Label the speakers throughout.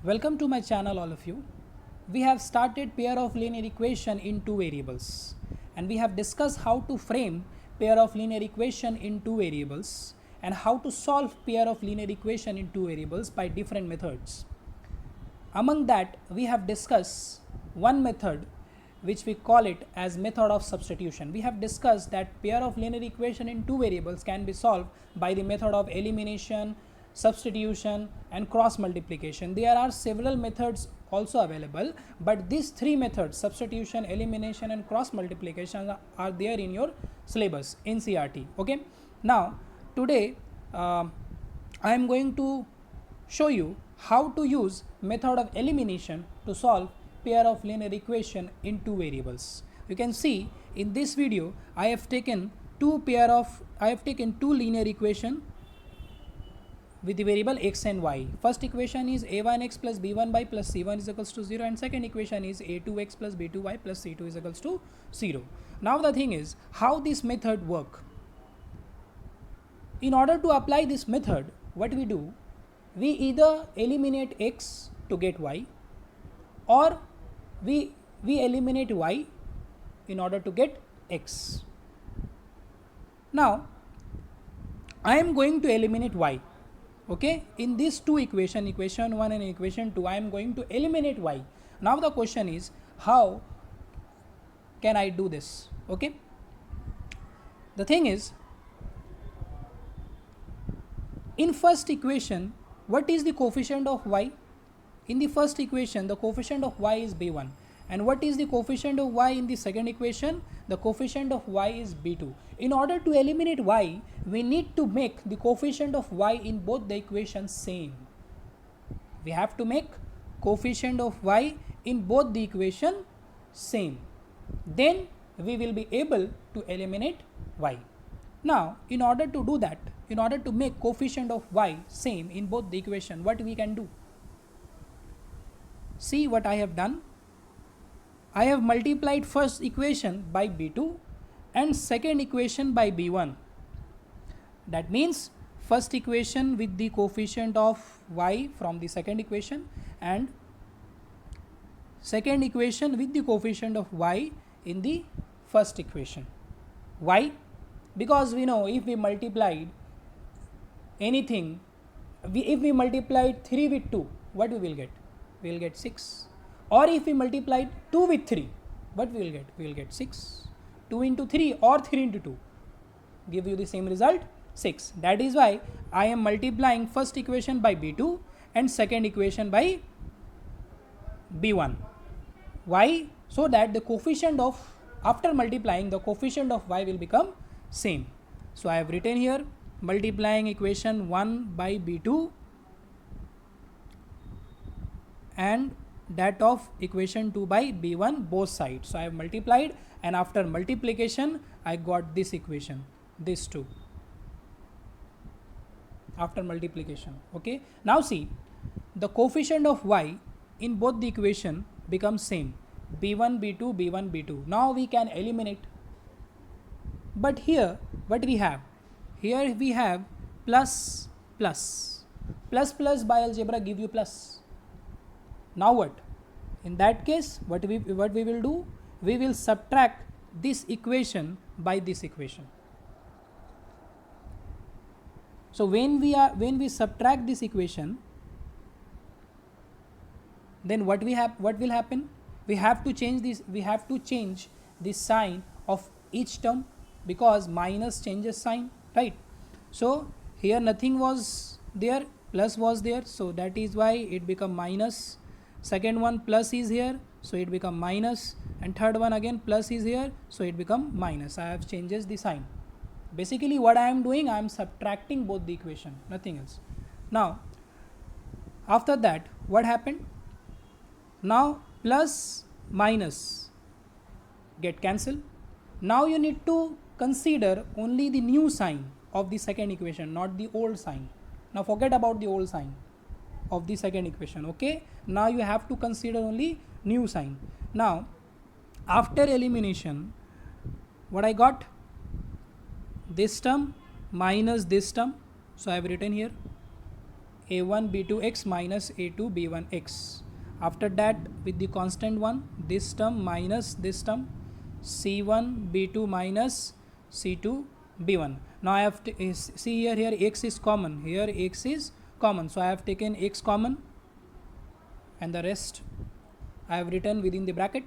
Speaker 1: Welcome to my channel, all of you. We have started pair of linear equation in two variables, and we have discussed how to frame pair of linear equation in two variables and how to solve pair of linear equation in two variables by different methods. Among that, we have discussed one method which we call it as method of substitution. We have discussed that pair of linear equation in two variables can be solved by the method of elimination, substitution and cross multiplication. There are several methods also available, but these three methods, substitution, elimination and cross multiplication, are there in your syllabus NCERT. Okay, now today I am going to show you how to use method of elimination to solve pair of linear equation in two variables. You can see in this video I have taken two linear equation with the variable x and y. First equation is a1x plus b1y plus c1 is equals to 0, and second equation is a2x plus b2y plus c2 is equals to 0. Now the thing is how this method work. In order to apply this method, what we do, we either eliminate x to get y, or we eliminate y in order to get x. Now I am going to eliminate y. Okay, in these two equation 1 and equation 2, I am going to eliminate y. Now the question is, how can I do this? Okay, the thing is, in first equation, what is the coefficient of y? In the first equation, the coefficient of y is b1. And what is the coefficient of y in the second equation? The coefficient of y is b2. In order to eliminate y, we need to make the coefficient of y in both the equations same. We have to make coefficient of y in both the equation same. Then we will be able to eliminate y. Now, in order to do that, in order to make coefficient of y same in both the equation, what we can do? See what I have done. I have multiplied first equation by b2 and second equation by b1. That means first equation with the coefficient of y from the second equation, and second equation with the coefficient of y in the first equation. Why? Because we know if we multiplied anything, if we multiplied 3 with 2, what we will get? We will get 6. Or if we multiplied 2 with 3, what we will get? We will get 6. 2 into 3 or 3 into 2 give you the same result, 6. That is why I am multiplying first equation by b2 and second equation by b1. Why? So that the coefficient of, after multiplying, the coefficient of y will become same. So I have written here multiplying equation 1 by b2 and that of equation 2 by b1 both sides. So I have multiplied, and after multiplication I got this equation, this 2 after multiplication. Okay, now see, the coefficient of y in both the equation becomes same, b1 b2 b1 b2. Now we can eliminate, but here what we have, here we have plus plus plus plus by algebra give you plus. Now what? In that case, what we will do? We will subtract this equation by this equation. So when we subtract this equation, then what will happen? We have to change this. We have to change the sign of each term, because minus changes sign, right? So here nothing was there, plus was there, so that is why it become minus. Second one plus is here, so it become minus, and third one again plus is here, so it become minus. I have changes the sign. Basically what I am doing, I am subtracting both the equation, nothing else. Now after that what happened? Now plus minus get cancelled. Now you need to consider only the new sign of the second equation, not the old sign. Now forget about the old sign of the second equation. Okay, now you have to consider only new sign. Now after elimination, what I got? This term minus this term. So I have written here a1 b2x minus a2 b1x. After that, with the constant one, this term minus this term, c1 b2 minus c2 b1. Now I have to see here x is common, here x is common, so I have taken x common and the rest I have written within the bracket.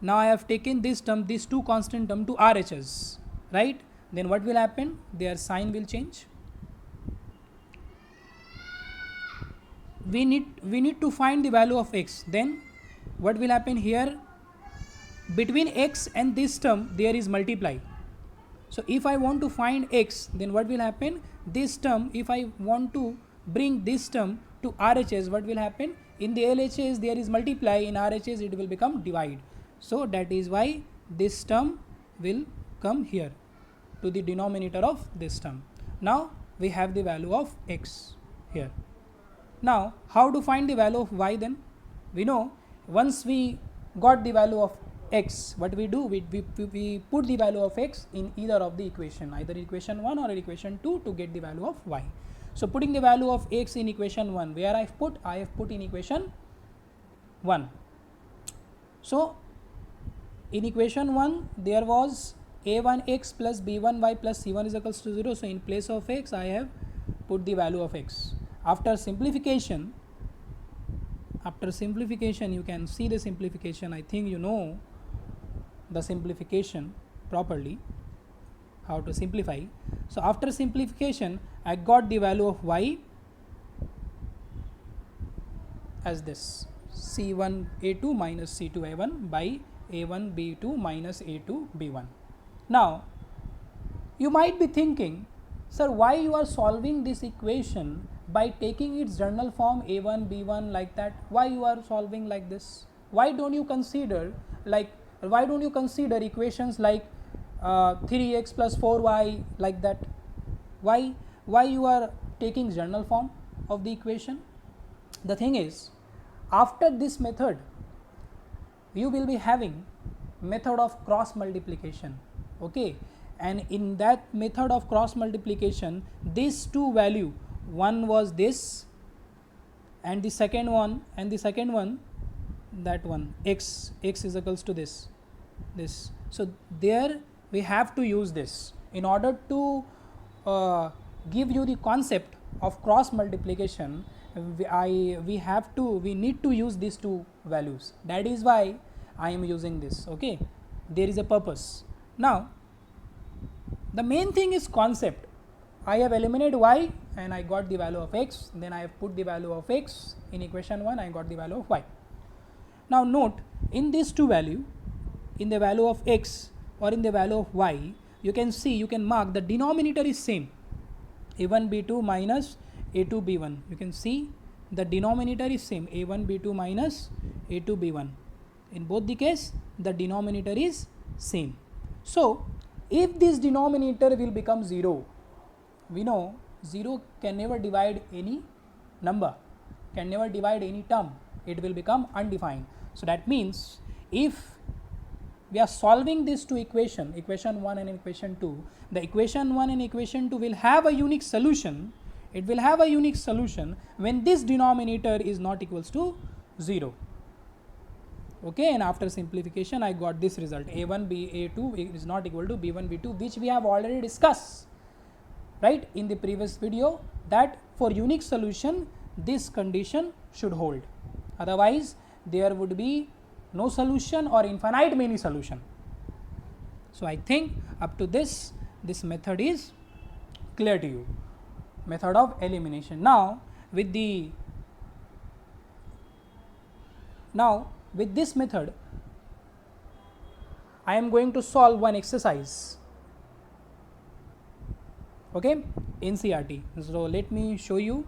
Speaker 1: Now I have taken this term, these two constant term to RHS, right? Then what will happen? Their sign will change. We need to find the value of x. Then what will happen here? Between x and this term there is multiply. So if I want to find x, then what will happen? This term, if I want to bring this term to RHS, what will happen? In the LHS there is multiply, in RHS it will become divide. So that is why this term will come here to the denominator of this term. Now we have the value of x here. Now how to find the value of y then? We know once we got the value of x, what we do? We put the value of x in either of the equation, either equation 1 or equation 2 to get the value of y. So putting the value of x in equation 1, where I have put in equation 1. So in equation 1 there was a1x plus b1y plus c1 is equals to 0. So in place of x I have put the value of x. After simplification you can see the simplification. I think you know the simplification properly, how to simplify. So after simplification I got the value of y as this, c1 a2 minus c2 a1 by a1 b2 minus a2 b1. Now you might be thinking, sir, why you are solving this equation by taking its journal form a1 b1 like that? Why you are solving like this? Why don't you consider equations like 3x plus 4y like that? Why you are taking journal form of the equation? The thing is, after this method you will be having method of cross multiplication, okay? And in that method of cross multiplication, these two value, one was this and the second one that one, x is equals to this. So there we have to use this in order to give you the concept of cross multiplication. We need to use these two values. That is why I am using this, okay? There is a purpose. Now the main thing is concept. I have eliminated y and I got the value of x, then I have put the value of x in equation 1, I got the value of y. Now note, in these two value, in the value of x or in the value of y, you can see, you can mark the denominator is same, a1 b2 minus a2 b1. You can see the denominator is same, a1 b2 minus a2 b1. In both the case the denominator is same. So if this denominator will become 0, we know 0 can never divide any number, can never divide any term, it will become undefined. So that means if we are solving these two equation 1 and equation 2, the equation 1 and equation 2 will have a unique solution. It will have a unique solution when this denominator is not equals to 0. Okay, and after simplification I got this result, a1 a2 is not equal to b1 b2, which we have already discussed, right, in the previous video, that for unique solution this condition should hold, otherwise there would be no solution or infinite many solution. So I think up to this method is clear to you, method of elimination. Now with this method I am going to solve one exercise, okay, in NCERT. So let me show you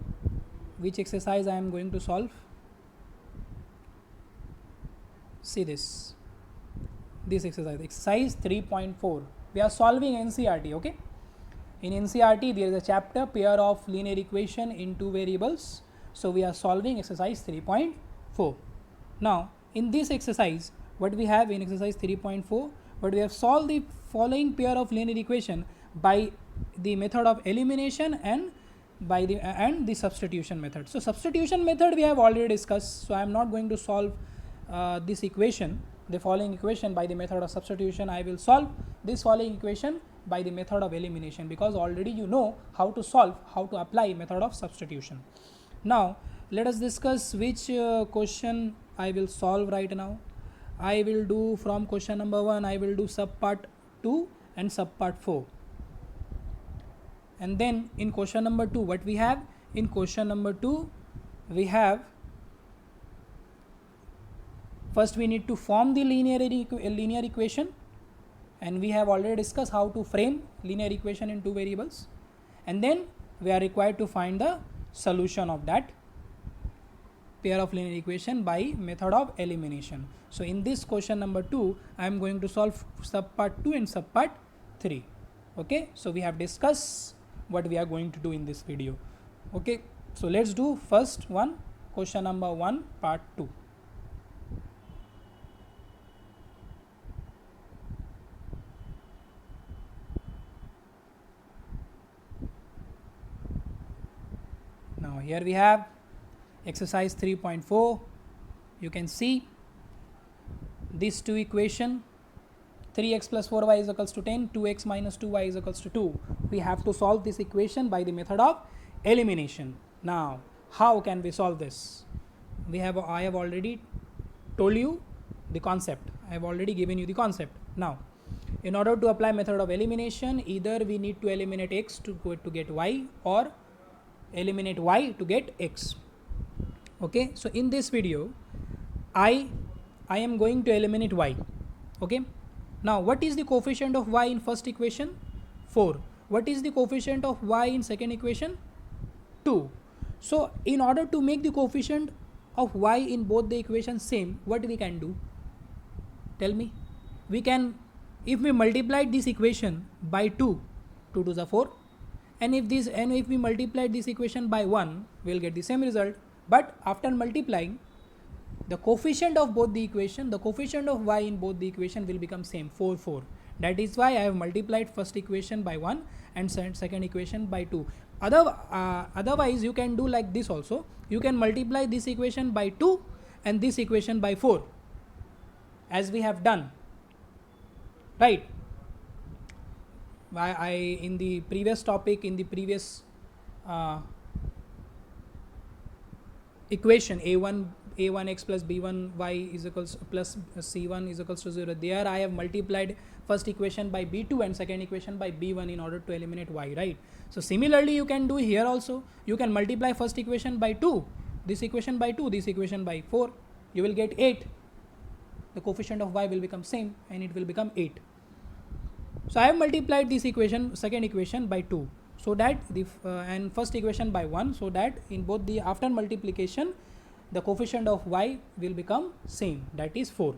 Speaker 1: which exercise I am going to solve. See this exercise 3.4. we are solving NCERT, okay. In NCERT there is a chapter pair of linear equation in two variables. So we are solving exercise 3.4. Now in this exercise, what we have in exercise 3.4, but we have solved the following pair of linear equation by the method of elimination and by the and the substitution method. So substitution method we have already discussed, so I am not going to solve this equation, the following equation, by the method of substitution. I will solve this following equation by the method of elimination, because already you know how to solve, how to apply method of substitution. Now let us discuss which question I will solve right now. I will do from question number 1, I will do subpart 2 and subpart 4. And then in question number 2, what we have? In question number 2, we have, first we need to form the linear equation, and we have already discussed how to frame linear equation in two variables, and then we are required to find the solution of that pair of linear equation by method of elimination. So in this question number 2, I am going to solve subpart 2 and subpart 3. Okay, so we have discussed what we are going to do in this video. Okay, so let's do first one, question number 1 part 2. Now here we have exercise 3.4. you can see these two equation, 3x plus 4y is equals to 10, 2x minus 2y is equals to 2. We have to solve this equation by the method of elimination. Now how can we solve this? I have already told you the concept. I have already given you the concept. Now in order to apply method of elimination, either we need to eliminate x to get y, or eliminate y to get x. Okay, so in this video I am going to eliminate y. Okay, now what is the coefficient of y in first equation? 4. What is the coefficient of y in second equation? 2. So in order to make the coefficient of y in both the equations same, what we can do? Tell me. We can, if we multiply this equation by 2, 2 to the 4, and if we multiply this equation by 1, we will get the same result. But after multiplying the coefficient of both the equation, the coefficient of y in both the equation will become same, 4, 4. That is why I have multiplied first equation by 1 and second equation by 2. Otherwise you can do like this also. You can multiply this equation by 2 and this equation by 4, as we have done, right? I in the previous topic, in the previous equation, a1x plus b1y is equals plus c1 is equals to 0, there I have multiplied first equation by b2 and second equation by b1 in order to eliminate y, right? So similarly you can do here also. You can multiply first equation by 2, this equation by 2, this equation by 4, you will get 8. The coefficient of y will become same and it will become 8. So I have multiplied this equation, second equation, by 2, so that the and first equation by 1, so that in both the after multiplication the coefficient of y will become same, that is 4.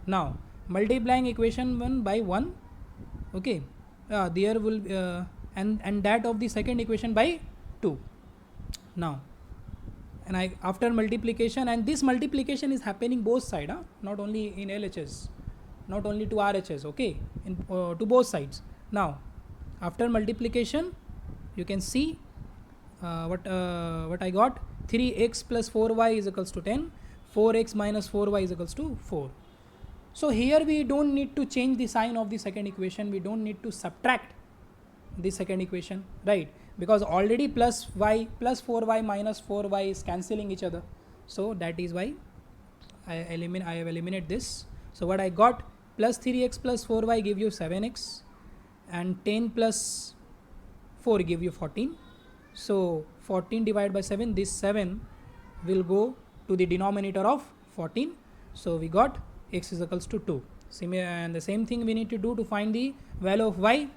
Speaker 1: Now multiplying equation 1 by 1, okay, there will and that of the second equation by 2. Now and I after multiplication, and this multiplication is happening both side, not only in LHS, not only to RHS, okay, in to both sides. Now after multiplication you can see what I got. 3x plus 4y is equals to 10, 4x minus 4y is equals to 4. So here we don't need to change the sign of the second equation, we don't need to subtract the second equation, right? Because already plus y plus 4y minus 4y is cancelling each other. So that is why I have eliminated this. So what I got, plus 3x plus 4y give you 7x, and 10 plus 4 give you 14. So 14 divided by 7, this 7 will go to the denominator of 14. So we got x is equals to 2. And the same thing we need to do to find the value of y.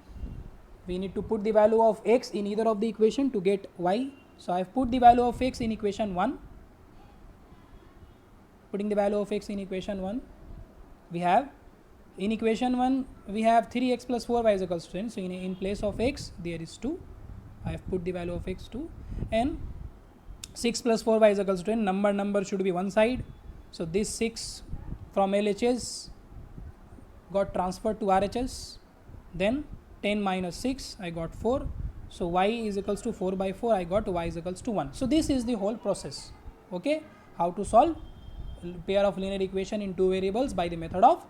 Speaker 1: We need to put the value of x in either of the equation to get y. So I have put the value of x in equation 1. Putting the value of x in equation 1, we have in equation 1 we have 3x plus 4y is equals to 10. So in place of x there is 2. I have put the value of x 2, and 6 plus 4y is equals to 10. Number should be one side. So this 6 from LHS got transferred to RHS. Then 10 minus 6, I got 4. So y is equals to 4 by 4, I got y is equals to 1. So this is the whole process. Okay, how to solve pair of linear equation in two variables by the method of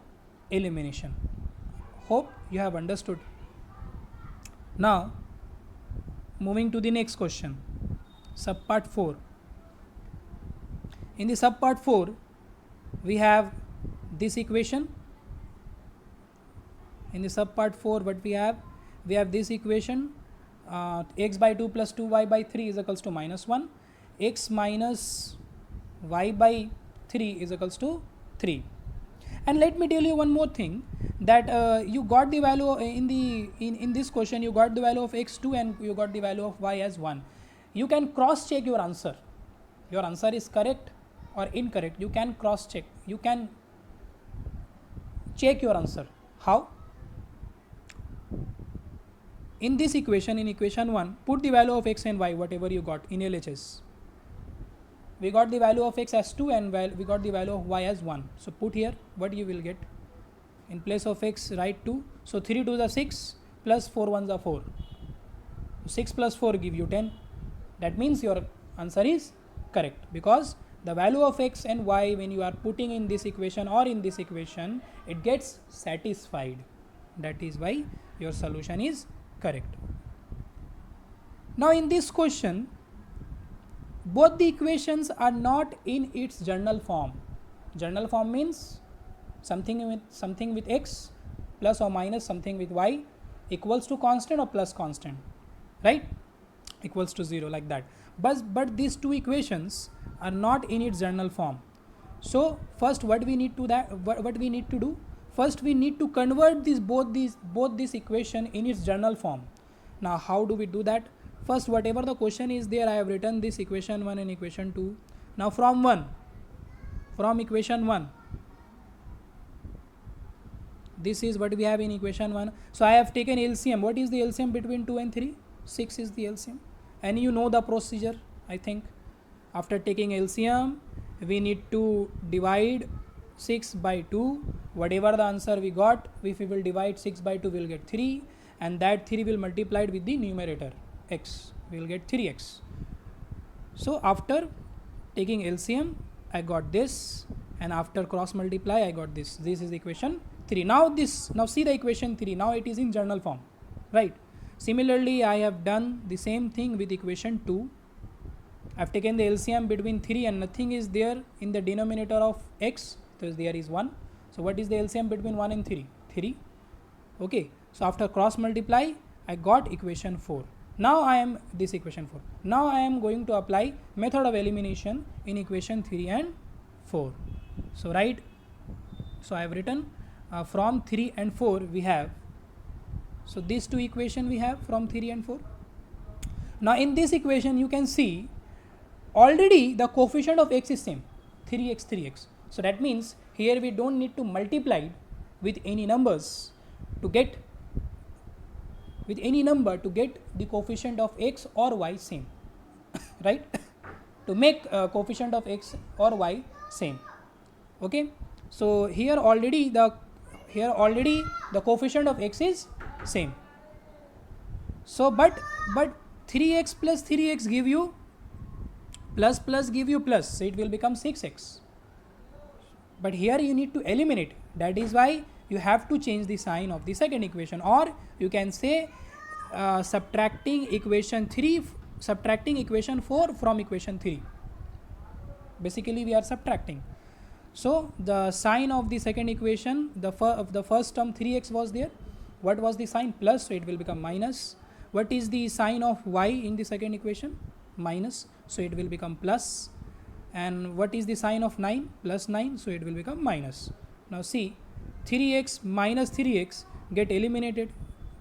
Speaker 1: elimination. Hope you have understood. Now moving to the next question, subpart 4. In the subpart 4 we have this equation. In the subpart 4 what we have this equation, x by 2 plus 2y by 3 is equals to minus 1, x minus y by 3 is equals to 3. And let me tell you one more thing, that you got the value in this question, you got the value of x2 and you got the value of y as 1. You can cross check your answer is correct or incorrect. You can cross check, you can check your answer. How? In this equation, in equation 1, put the value of x and y whatever you got in LHS. We got the value of x as 2 and we got the value of y as 1. So put here what you will get. In place of x write 2. So 3 2s are 6 plus 4 1s are 4. 6 plus 4 give you 10. That means your answer is correct, because the value of x and y when you are putting in this equation or in this equation, it gets satisfied. That is why your solution is correct. Now in this question, both the equations are not in its journal form. Journal form means something with x plus or minus something with y equals to constant or plus constant, right? Equals to 0, like that. But these two equations are not in its journal form. So first what we need to do, first we need to convert both this equation in its journal form. Now how do we do that? First, whatever the question is there, I have written this equation 1 and equation 2. Now from equation 1, this is what we have in equation 1. So I have taken LCM. What is the LCM between 2 and 3? 6 is the LCM. And you know the procedure, I think. After taking LCM, we need to divide 6 by 2. Whatever the answer we got, if we will divide 6 by 2, we will get 3. And that 3 will multiply with the numerator x, we will get 3x. So after taking LCM, I got this, and after cross multiply, I got this. This is equation 3. Now see the equation 3. Now it is in journal form, right? Similarly, I have done the same thing with equation 2. I have taken the LCM between 3 and nothing is there in the denominator of x, so there is 1. So what is the LCM between 1 and 3? 3. Okay. So after cross multiply, I got equation 4. Now I am this equation 4. Now I am going to apply method of elimination in equation 3 and 4. So so I have written from 3 and 4 we have. So these two equation we have from 3 and 4. Now in this equation you can see already the coefficient of x is same, 3x 3x. So that means here we don't need to multiply with any numbers to get the coefficient of x or y same, right? To make coefficient of x or y same. Okay. So here already the coefficient of x is same. So but 3x plus 3x give you plus give you plus, so it will become 6x. But here you need to eliminate. That is why you have to change the sign of the second equation, or you can say subtracting equation 4 from equation 3. Basically we are subtracting. So the sign of the second equation, the first term 3x was there. What was the sign? Plus, so it will become minus. What is the sign of y in the second equation? Minus, so it will become plus. And what is the sign of 9? Plus 9, so it will become minus. Now see, 3x minus 3x get eliminated.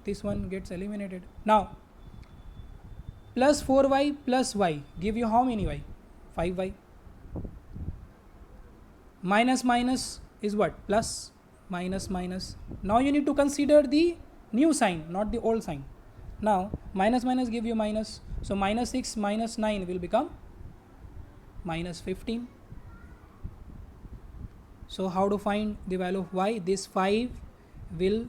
Speaker 1: This one gets eliminated. Now plus 4y plus y give you how many y? 5y. Minus minus is what? Plus. Minus minus. Now you need to consider the new sign, not the old sign. Now minus minus give you minus. So minus 6 minus 9 will become minus 15. So how to find the value of y? This 5 will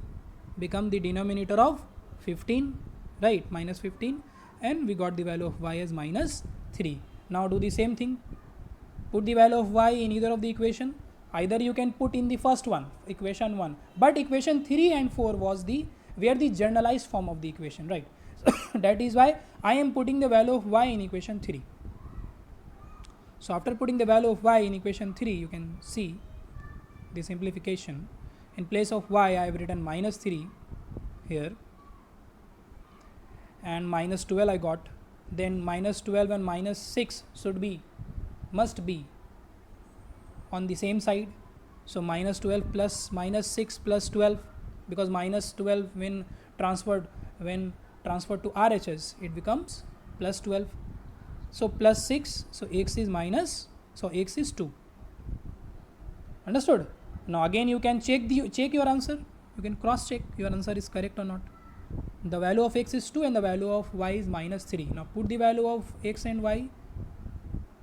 Speaker 1: become the denominator of 15. right, minus 15, and we got the value of y as minus 3. Now do the same thing, put the value of y in either of the equation. Either you can put in the first one, equation 1, but equation 3 and 4 was the were the generalized form of the equation, right? That is why I am putting the value of y in equation 3. So after putting the value of y in equation 3, you can see the simplification. In place of y, I have written minus 3 here, and minus 12 I got. Then minus 12 and minus 6 must be on the same side. So minus 12 plus minus 6 plus 12, because minus 12 when transferred to RHS, it becomes plus 12. So plus 6, so x is minus, so x is 2. Understood? Now again you can check your answer. You can cross check your answer is correct or not. The value of x is 2 and the value of y is minus 3. Now put the value of x and y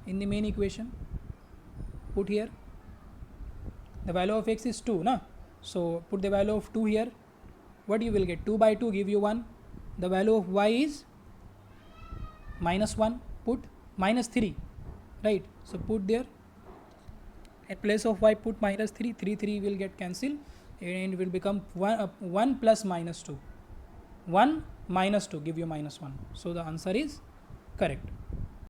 Speaker 1: in the main equation. Put here. The value of x is 2, na? So put the value of 2 here. What you will get? 2 by 2 give you 1. The value of y is minus 1. Put minus 3, right? So put there. At place of y, put minus 3. 3 will get cancelled and it will become 1 plus minus 2. 1 minus 2 give you minus 1. So the answer is correct.